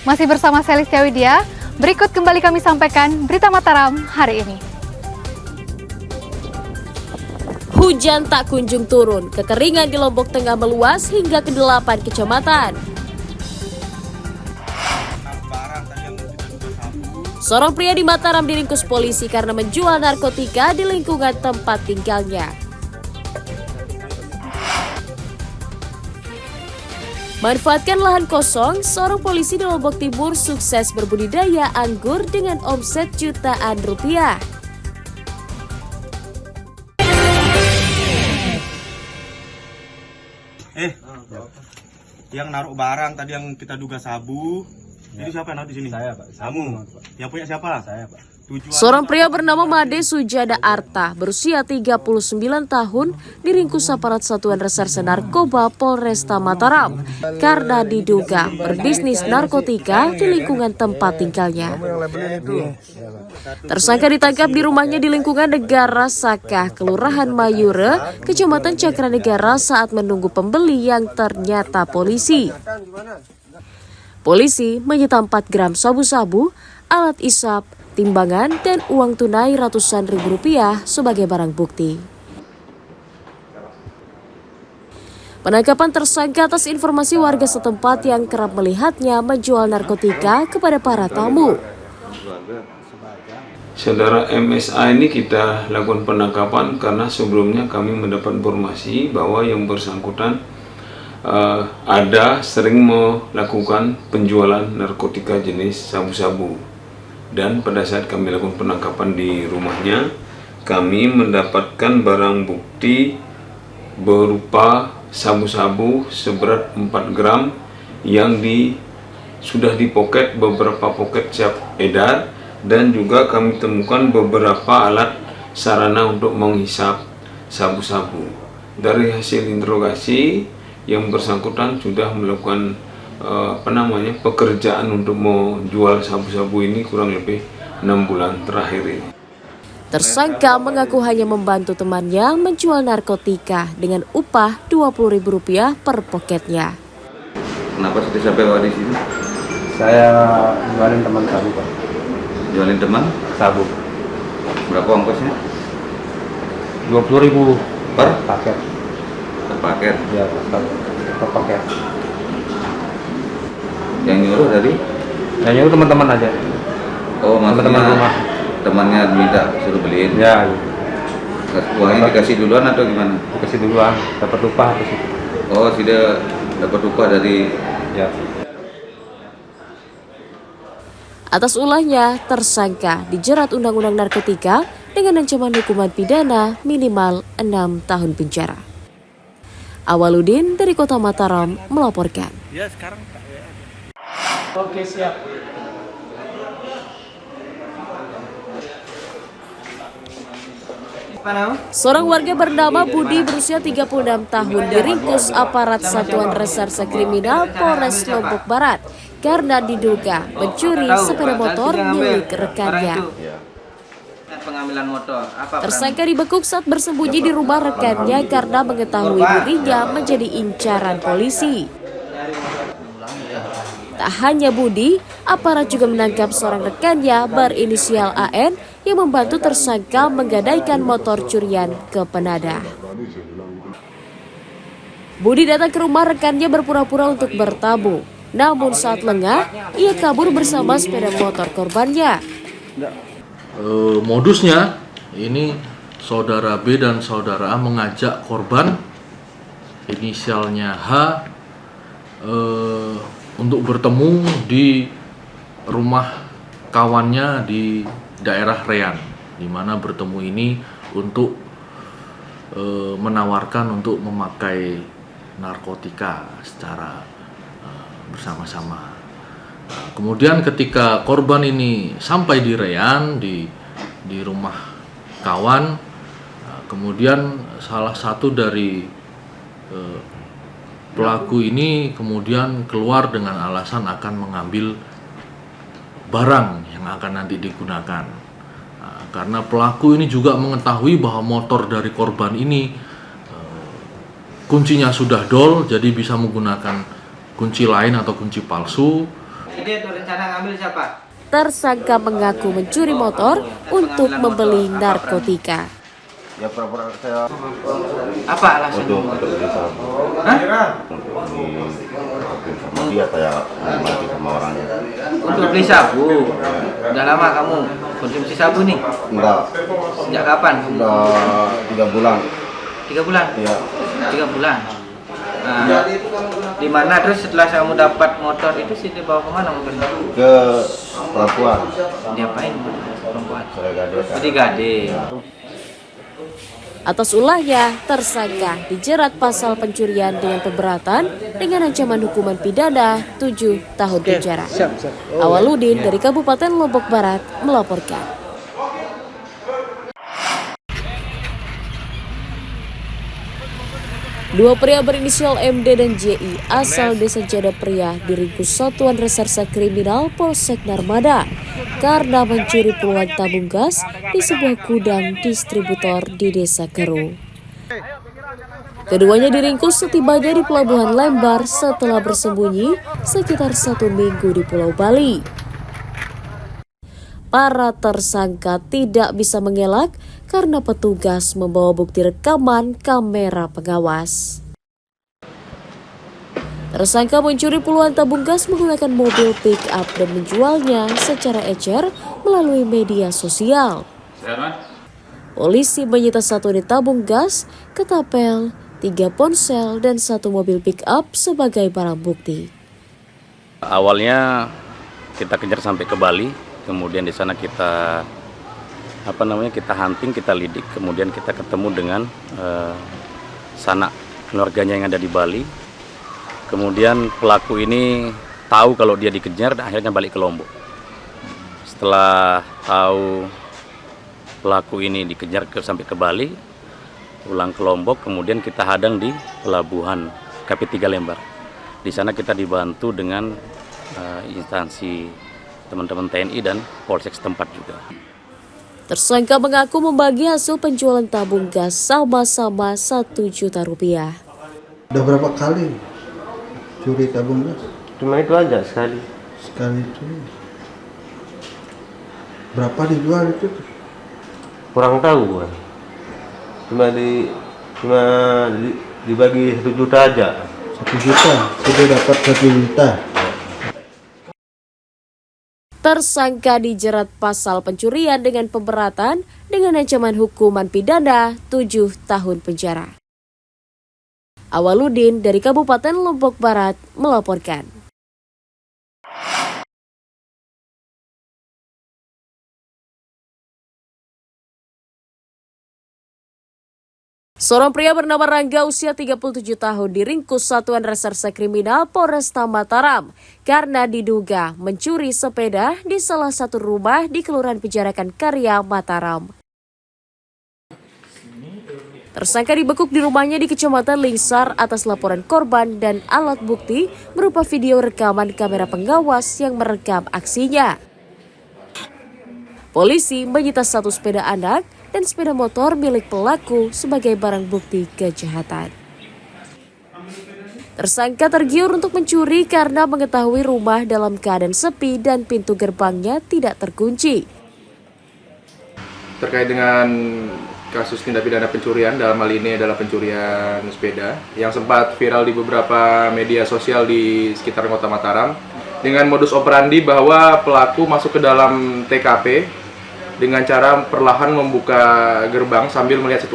Masih bersama Celestia Widya, berikut kembali kami sampaikan berita Mataram hari ini. Hujan tak kunjung turun, kekeringan di Lombok Tengah meluas hingga ke 8 kecamatan. Seorang pria di Mataram diringkus polisi karena menjual narkotika di lingkungan tempat tinggalnya. Manfaatkan lahan kosong, seorang polisi di Lombok Timur sukses berbudidaya anggur dengan omset jutaan rupiah. Yang naruh barang tadi yang kita duga sabu, itu siapa yang naruh di sini? Saya, Pak. Kamu. Yang punya siapa? Saya, Pak. Seorang pria bernama Made Sujada Arta berusia 39 tahun diringkus aparat Satuan Reserse Narkoba Polresta Mataram karena diduga berbisnis narkotika di lingkungan tempat tinggalnya. Tersangka ditangkap di rumahnya di lingkungan Negara Sakah, Kelurahan Mayure, Kecamatan Cakranegara saat menunggu pembeli yang ternyata polisi. Polisi menyita 4 gram sabu-sabu, alat isap, timbangan, dan uang tunai ratusan ribu rupiah sebagai barang bukti. Penangkapan tersangka atas informasi warga setempat yang kerap melihatnya menjual narkotika kepada para tamu. Saudara MSA ini kita lakukan penangkapan karena sebelumnya kami mendapat informasi bahwa yang bersangkutan ada sering melakukan penjualan narkotika jenis sabu-sabu. Dan pada saat kami lakukan penangkapan di rumahnya, kami mendapatkan barang bukti berupa sabu-sabu seberat 4 gram yang sudah dipoket beberapa poket siap edar, dan juga kami temukan beberapa alat sarana untuk menghisap sabu-sabu. Dari hasil interogasi, yang bersangkutan sudah melakukan pekerjaan untuk menjual sabu-sabu ini kurang lebih 6 bulan terakhir ini. Tersangka mengaku hanya membantu temannya menjual narkotika dengan upah Rp20.000 per poketnya. Kenapa sudah sampai di sini? Saya jualin teman sabu, Pak. Jualin teman? Sabu. Berapa ongkosnya? 20.000 Per? paket. Per paket? Ya, per paket. Yang nyuruh tadi? Yang nyuruh teman-teman aja. Oh, maksudnya Teman-teman rumah. Temannya minta suruh beliin? Ya, Uangnya dikasih duluan atau gimana? dikasih duluan, dapat upah habis itu. Oh, sudah dapat upah dari... Ya. Atas ulahnya, tersangka dijerat Undang-Undang Narkotika dengan ancaman hukuman pidana minimal 6 tahun penjara. Awaludin dari Kota Mataram melaporkan. Ya, sekarang Oke, siap. Seorang warga bernama Budi berusia 36 tahun diringkus aparat Satuan Reserse Kriminal Polres Lombok Barat karena diduga mencuri sepeda motor milik rekannya. Pengambilan motor. Tersangka dibekuk saat bersembunyi di rumah rekannya karena mengetahui dirinya menjadi incaran polisi. Tak hanya Budi, aparat juga menangkap seorang rekannya berinisial AN yang membantu tersangka menggadaikan motor curian ke penadah. Budi datang ke rumah rekannya berpura-pura untuk bertamu. Namun saat lengah, ia kabur bersama sepeda motor korbannya. Modusnya ini saudara B dan saudara A mengajak korban inisialnya H untuk bertemu di rumah kawannya di daerah Rean, di mana bertemu ini untuk menawarkan untuk memakai narkotika secara bersama-sama. Kemudian ketika korban ini sampai di Rean, di rumah kawan, kemudian salah satu dari pelaku ini kemudian keluar dengan alasan akan mengambil barang yang akan nanti digunakan. Karena pelaku ini juga mengetahui bahwa motor dari korban ini kuncinya sudah dol, jadi bisa menggunakan kunci lain atau kunci palsu. Ide atau rencana ngambil siapa? Tersangka mengaku mencuri motor untuk membeli narkotika. Ya pura-pura saya Apa alasannya? untuk beli sabu. Hah? Sama dia kayak mati sama orangnya. Untuk beli sabu. Udah lama kamu konsumsi sabu nih? Enggak, Sejak kapan? udah 3 bulan. 3 bulan? Iya. 3 bulan. Nah, di mana terus setelah kamu dapat motor itu sih dibawa kemana motornya? Ke pelabuhan. Diapain perempuan? Saya gade. Jadi gade. Atas ulahnya, tersangka dijerat pasal pencurian dengan pemberatan dengan ancaman hukuman pidana 7 tahun penjara. Awaludin dari Kabupaten Lombok Barat melaporkan. Dua pria berinisial MD dan JI asal desa Jadapria diringkus Satuan Reserse Kriminal Polsek Narmada karena mencuri puluhan tabung gas di sebuah gudang distributor di Desa Keru. Keduanya diringkus setibanya di Pelabuhan Lembar setelah bersembunyi sekitar 1 minggu di Pulau Bali. Para tersangka tidak bisa mengelak karena petugas membawa bukti rekaman kamera pengawas. Tersangka mencuri puluhan tabung gas menggunakan mobil pick-up dan menjualnya secara ecer melalui media sosial. Polisi menyita 1 unit tabung gas, ketapel, 3 ponsel, dan 1 mobil pick-up sebagai barang bukti. Awalnya kita kejar sampai ke Bali, kemudian di sana kita kita hunting, kita lidik, kemudian kita ketemu dengan sanak keluarganya yang ada di Bali. Kemudian pelaku ini tahu kalau dia dikejar dan akhirnya balik ke Lombok. Setelah tahu pelaku ini dikejar sampai ke Bali, pulang ke Lombok, kemudian kita hadang di pelabuhan KP3 Lembar. Di sana kita dibantu dengan instansi teman-teman TNI dan Polsek setempat juga. Tersangka mengaku membagi hasil penjualan tabung gas sama-sama 1 juta rupiah. Udah berapa kali curi tabung gas? Cuma itu aja sekali. Sekali curi. Berapa dijual itu? Kurang tahu gua. Cuma dibagi 1 juta aja. 1 juta, sudah dapat 1 juta. Tersangka dijerat pasal pencurian dengan pemberatan dengan ancaman hukuman pidana 7 tahun penjara. Awaludin dari Kabupaten Lombok Barat melaporkan. Seorang pria bernama Rangga usia 37 tahun diringkus Satuan Reserse Kriminal Polresta Mataram karena diduga mencuri sepeda di salah satu rumah di Kelurahan Penjarakan Karya, Mataram. Tersangka dibekuk di rumahnya di Kecamatan Lingsar atas laporan korban dan alat bukti berupa video rekaman kamera pengawas yang merekam aksinya. Polisi menyita 1 sepeda anak dan sepeda motor milik pelaku sebagai barang bukti kejahatan. Tersangka tergiur untuk mencuri karena mengetahui rumah dalam keadaan sepi dan pintu gerbangnya tidak terkunci. Terkait dengan kasus tindak pidana pencurian, dalam hal ini adalah pencurian sepeda yang sempat viral di beberapa media sosial di sekitar Kota Mataram dengan modus operandi bahwa pelaku masuk ke dalam TKP dengan cara perlahan membuka gerbang sambil melihat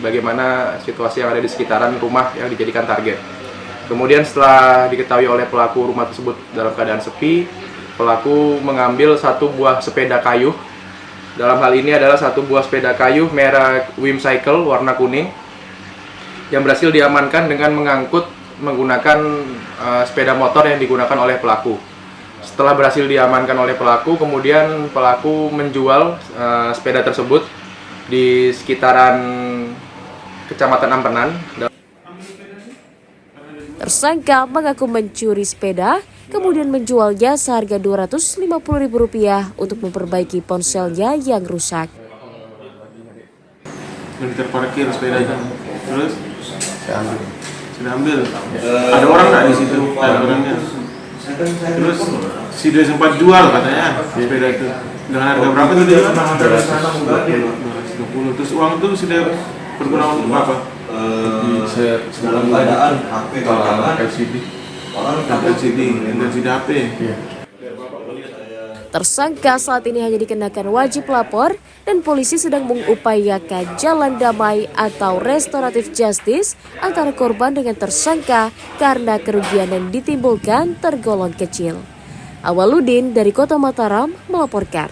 bagaimana situasi yang ada di sekitaran rumah yang dijadikan target. Kemudian setelah diketahui oleh pelaku rumah tersebut dalam keadaan sepi, pelaku mengambil 1 buah sepeda kayu. Dalam hal ini adalah 1 buah sepeda kayu merek Whimsicle warna kuning yang berhasil diamankan dengan menggunakan sepeda motor yang digunakan oleh pelaku. Setelah berhasil diamankan oleh pelaku, kemudian pelaku menjual sepeda tersebut di sekitaran Kecamatan Ampenan. Tersangka mengaku mencuri sepeda, kemudian menjualnya seharga Rp250.000 untuk memperbaiki ponselnya yang rusak. Terparkir sepedanya, terus sudah ambil. Ada orang nggak di situ? Ada orangnya. Terus Si dia sempat jual katanya sepeda itu. Dengan harga berapa tuh dia? 220. Terus uang itu sudah berguna untuk apa? Saya dalam keadaan HP LCD HP. Tersangka saat ini hanya dikenakan wajib lapor dan polisi sedang mengupayakan jalan damai atau restoratif justice antara korban dengan tersangka karena kerugian yang ditimbulkan tergolong kecil. Awaludin dari Kota Mataram melaporkan.